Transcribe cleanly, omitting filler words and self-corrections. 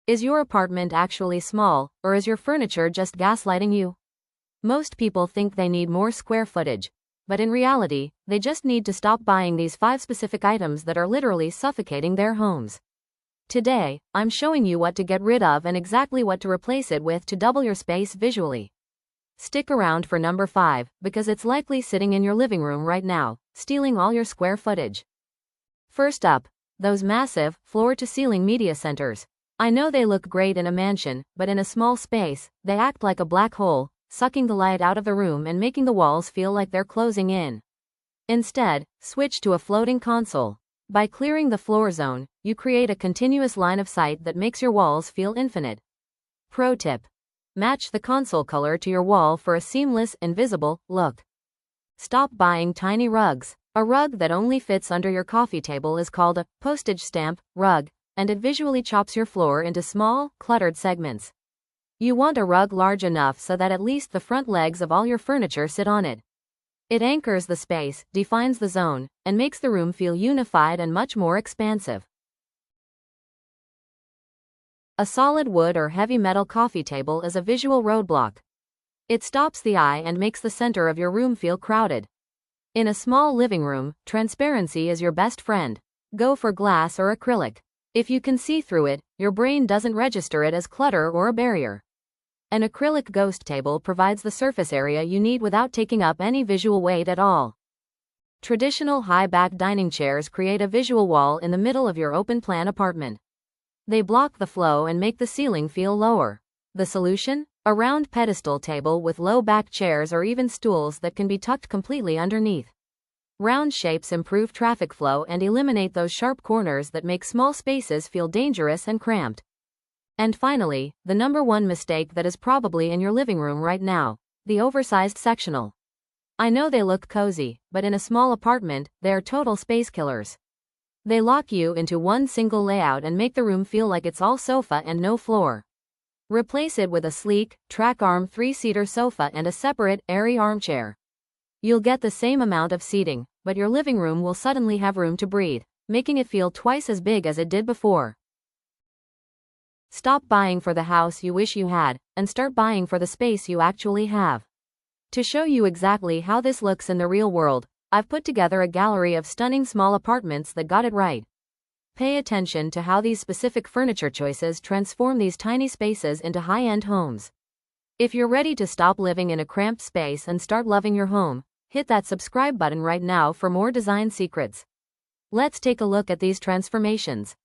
Is your apartment actually small, or is your furniture just gaslighting you? Most people think they need more square footage, but in reality, they just need to stop buying these 5 specific items that are literally suffocating their homes. Today, I'm showing you what to get rid of and exactly what to replace it with to double your space visually. Stick around for number 5, because it's likely sitting in your living room right now, stealing all your square footage. First up, those massive, floor-to-ceiling media centers. I know they look great in a mansion, but in a small space, they act like a black hole, sucking the light out of the room and making the walls feel like they're closing in. Instead, switch to a floating console. By clearing the floor zone, you create a continuous line of sight that makes your walls feel infinite. Pro tip: match the console color to your wall for a seamless, invisible look. Stop buying tiny rugs. A rug that only fits under your coffee table is called a postage stamp rug, and it visually chops your floor into small, cluttered segments. You want a rug large enough so that at least the front legs of all your furniture sit on it. It anchors the space, defines the zone, and makes the room feel unified and much more expansive. A solid wood or heavy metal coffee table is a visual roadblock. It stops the eye and makes the center of your room feel crowded. In a small living room, transparency is your best friend. Go for glass or acrylic. If you can see through it, your brain doesn't register it as clutter or a barrier. An acrylic ghost table provides the surface area you need without taking up any visual weight at all. Traditional high-back dining chairs create a visual wall in the middle of your open-plan apartment. They block the flow and make the ceiling feel lower. The solution? A round pedestal table with low-back chairs or even stools that can be tucked completely underneath. Round shapes improve traffic flow and eliminate those sharp corners that make small spaces feel dangerous and cramped. And finally, the number 1 mistake that is probably in your living room right now: the oversized sectional. I know they look cozy, but in a small apartment, they are total space killers. They lock you into one single layout and make the room feel like it's all sofa and no floor. Replace it with a sleek, track-arm 3-seater sofa and a separate, airy armchair. You'll get the same amount of seating, but your living room will suddenly have room to breathe, making it feel twice as big as it did before. Stop buying for the house you wish you had, and start buying for the space you actually have. To show you exactly how this looks in the real world, I've put together a gallery of stunning small apartments that got it right. Pay attention to how these specific furniture choices transform these tiny spaces into high-end homes. If you're ready to stop living in a cramped space and start loving your home, hit that subscribe button right now for more design secrets. Let's take a look at these transformations.